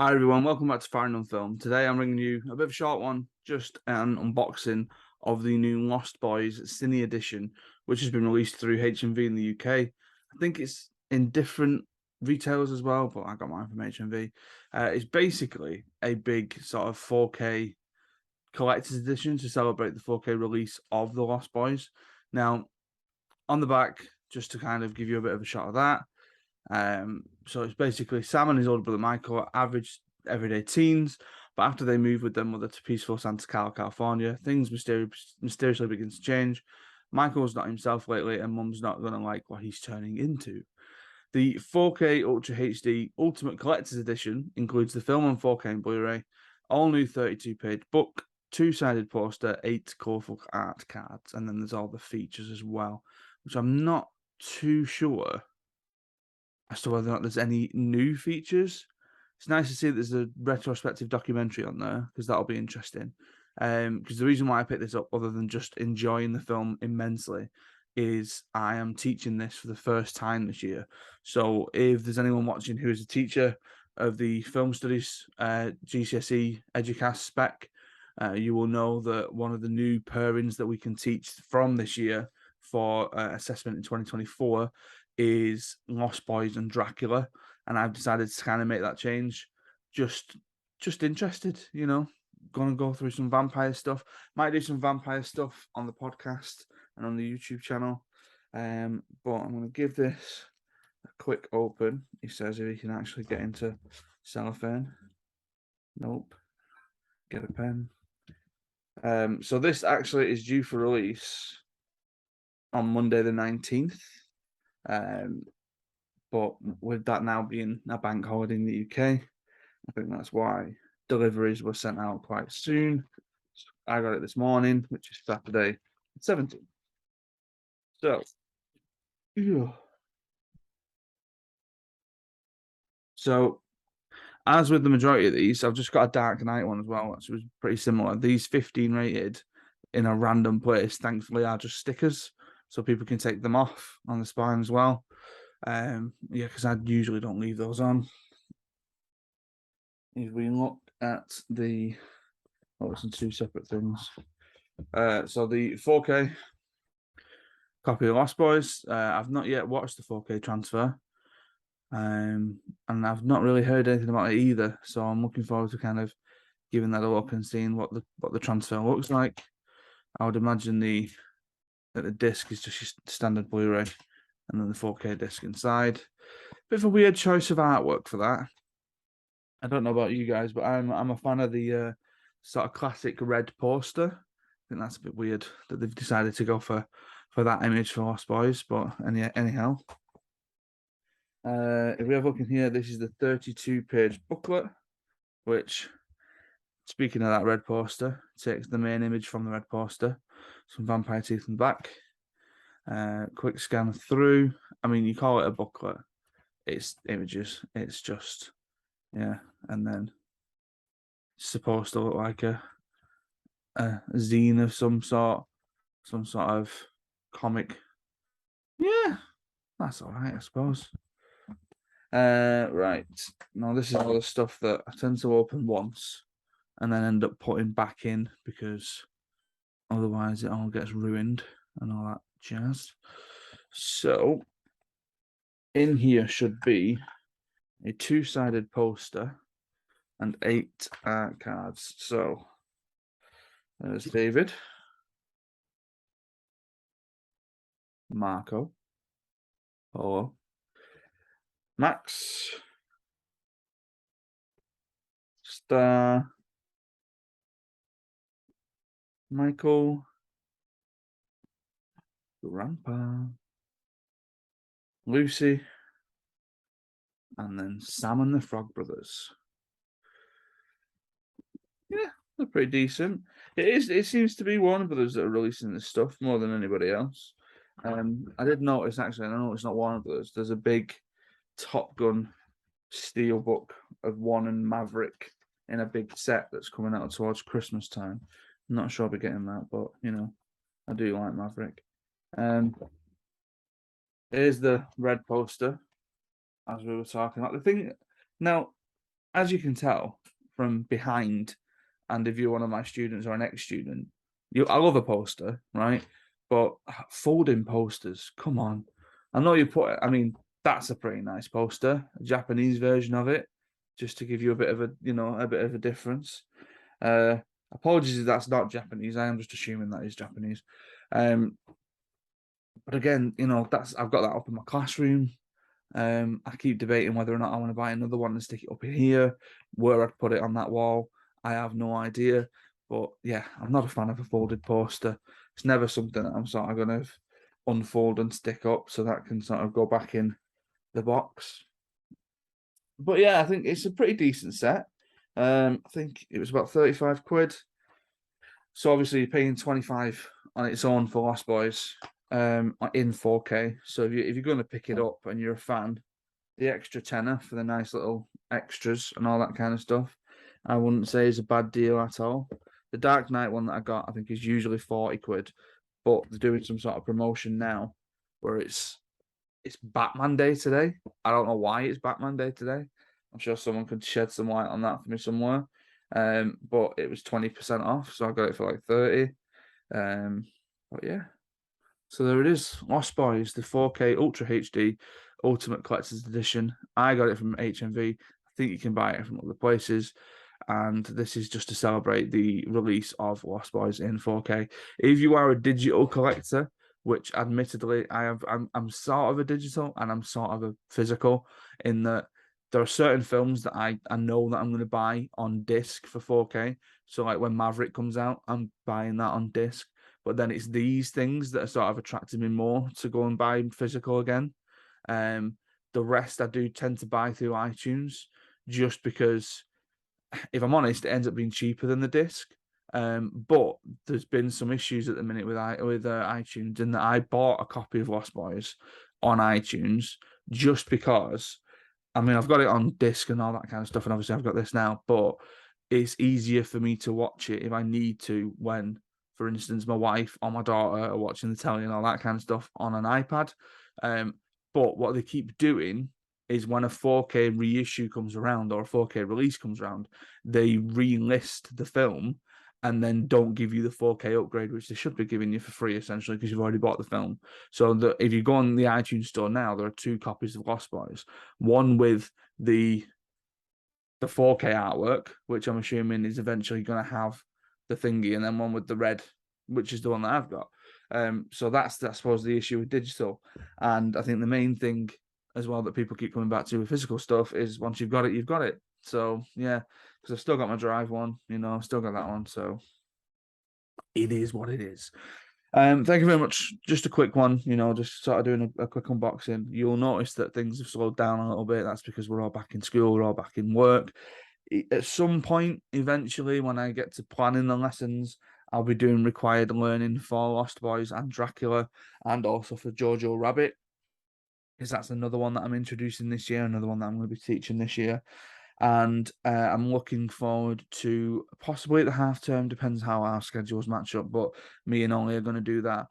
Hi everyone, welcome back to Farrand on Film. Today I'm bringing you a bit of a short one, just an unboxing of the new Lost Boys Cine Edition, which has been released through HMV in the UK. I think it's in different retailers as well, but I got mine from HMV. It's basically a big sort of 4K collector's edition to celebrate the 4K release of The Lost Boys. Now, on the back, just to kind of give you a bit of a shot of that, so it's basically Sam and his older brother Michael are average everyday teens, but after they move with their mother to peaceful Santa Clara, California, things mysteriously begin to change. Michael's not himself lately, and Mum's not going to like what he's turning into. The 4K Ultra HD Ultimate Collector's Edition includes the film on 4K and Blu-ray, all new 32-page book, two-sided poster, 8 colourful art cards, and then there's all the features as well, which I'm not too sure as to whether or not there's any new features. It's nice to see that there's a retrospective documentary on there because that'll be interesting. Because the reason why I picked this up, other than just enjoying the film immensely, is I am teaching this for the first time this year. So if there's anyone watching who is a teacher of the film studies GCSE Educast spec, you will know that one of the new pairings that we can teach from this year for assessment in 2024 is Lost Boys and Dracula, and I've decided to kind of make that change. Just, just interested, Gonna go through some vampire stuff. Might do some vampire stuff on the podcast and on the YouTube channel. But I'm gonna give this a quick open. He says if he can actually get into cellophane. Nope. Get a pen. So this actually is due for release on Monday the 19th. But with that now being a bank holiday in the UK, I think that's why deliveries were sent out quite soon. I got it this morning, which is Saturday, 17th. So, yeah. So as with the majority of these, I've just got a Dark Knight one as well, which was pretty similar. These 15 rated in a random place, thankfully, are just stickers, so people can take them off on the spine as well. Yeah, because I usually don't leave those on. If we look at the it's in two separate things. So the 4K copy of Lost Boys. I've not yet watched the 4K transfer, and I've not really heard anything about it either. So I'm looking forward to kind of giving that a look and seeing what the transfer looks like. I would imagine that the disc is just your standard Blu-ray, and then the 4K disc inside. Bit of a weird choice of artwork for that. I don't know about you guys, but I'm a fan of the sort of classic red poster. I think that's a bit weird that they've decided to go for that image for Lost Boys. But anyhow, if we have a look in here, this is the 32-page booklet, which, speaking of that red poster, takes the main image from the red poster, some vampire teeth in the back. Quick scan through. I mean, you call it a booklet. It's images. It's just, yeah. And then it's supposed to look like a zine of some sort of comic. Yeah, that's all right, I suppose. Right. Now, this is all the stuff that I tend to open once and then end up putting back in because otherwise it all gets ruined and all that jazz. So, in here should be a two-sided poster and 8 art cards. So, there's David, Marco, Polo, Max, Star, Michael, Grandpa, Lucy, and then Sam and the Frog Brothers. Yeah, they're pretty decent. It seems to be Warner Brothers that are releasing this stuff more than anybody else. I did notice actually, and I know it's not Warner Brothers. There's a big Top Gun steelbook of One and Maverick in a big set that's coming out towards Christmas time. I'm not sure I'll be getting that, but I do like Maverick. Here's the red poster, as we were talking about. The thing now, as you can tell from behind, and if you're one of my students or an ex-student, I love a poster, right? But folding posters, come on. I know you put it, I mean, that's a pretty nice poster, a Japanese version of it, just to give you a bit of a bit of a difference. Uh, Apologies if that's not Japanese. I am just assuming that is Japanese. Um, but again, that's I've got that up in my classroom. I keep debating whether or not I want to buy another one and stick it up in here, where I'd put it on that wall. I have no idea. But yeah, I'm not a fan of a folded poster. It's never something that I'm sort of going to unfold and stick up so that can sort of go back in the box. But yeah, I think it's a pretty decent set. I think it was about 35 quid. So obviously you're paying 25 on its own for Lost Boys in 4K. So if you're going to pick it up and you're a fan, the extra tenner for the nice little extras and all that kind of stuff, I wouldn't say is a bad deal at all. The Dark Knight one that I got, I think, is usually 40 quid, but they're doing some sort of promotion now where it's Batman Day today. I don't know why it's Batman Day today. I'm sure someone could shed some light on that for me somewhere. But it was 20% off, so I got it for like 30. But yeah. So there it is, Lost Boys, the 4K Ultra HD Ultimate Collector's Edition. I got it from HMV. I think you can buy it from other places. And this is just to celebrate the release of Lost Boys in 4K. If you are a digital collector, which admittedly I'm sort of a digital and I'm sort of a physical, in that there are certain films that I know that I'm going to buy on disc for 4K. So like when Maverick comes out, I'm buying that on disc. But then it's these things that are sort of attracting me more to go and buy physical again. Um, the rest I do tend to buy through iTunes just because, if I'm honest, it ends up being cheaper than the disc. But there's been some issues at the minute with iTunes, in that I bought a copy of Lost Boys on iTunes just because. I mean, I've got it on disc and all that kind of stuff, and obviously I've got this now, but it's easier for me to watch it if I need to when, for instance, my wife or my daughter are watching the telly and all that kind of stuff on an iPad. Um, but what they keep doing is when a 4K reissue comes around or a 4K release comes around, they relist the film and then don't give you the 4K upgrade, which they should be giving you for free, essentially, because you've already bought the film. So if you go on the iTunes store now, there are two copies of Lost Boys, one with the 4K artwork, which I'm assuming is eventually going to have the thingy, and then one with the red, which is the one that I've got. So that's I suppose the issue with digital, and I think the main thing as well that people keep coming back to with physical stuff is once you've got it, you've got it. So yeah, because I've still got my Drive one, I've still got that one, so it is what it is. Thank you very much. Just a quick one, just sort of doing a quick unboxing. You'll notice that things have slowed down a little bit. That's because we're all back in school, we're all back in work. At some point, eventually, when I get to planning the lessons, I'll be doing required learning for Lost Boys and Dracula, and also for Jojo Rabbit, because that's another one that I'm introducing this year, another one that I'm going to be teaching this year. And I'm looking forward to possibly at the half term, depends how our schedules match up. But me and Ollie are going to do that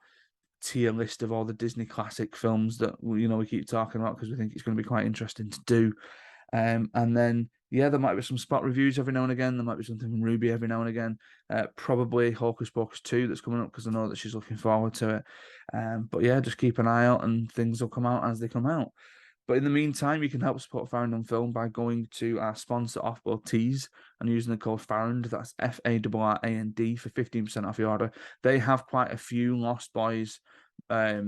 tier list of all the Disney classic films that we keep talking about, because we think it's going to be quite interesting to do. And then yeah, there might be some spot reviews every now and again. There might be something from Ruby every now and again. Probably Hocus Pocus 2 that's coming up, because I know that she's looking forward to it. But yeah, just keep an eye out and things will come out as they come out. But in the meantime, you can help support Farrand on Film by going to our sponsor Offworld Tees and using the code Farrand. That's FARRAND for 15% off your order. They have quite a few Lost Boys, I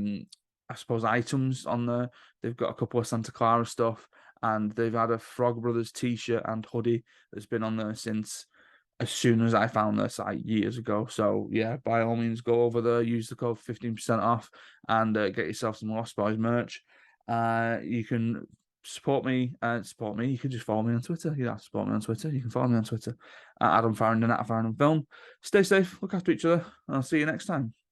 suppose, items on there. They've got a couple of Santa Clara stuff, and they've had a Frog Brothers t-shirt and hoodie that's been on there since as soon as I found their site years ago. So yeah, by all means, go over there, use the code 15% off, and get yourself some Lost Boys merch. You can support me. Support me. You can just follow me on Twitter. You don't have to support me on Twitter. You can follow me on Twitter at Adam Farrand and at Farrand Film. Stay safe. Look after each other. And I'll see you next time.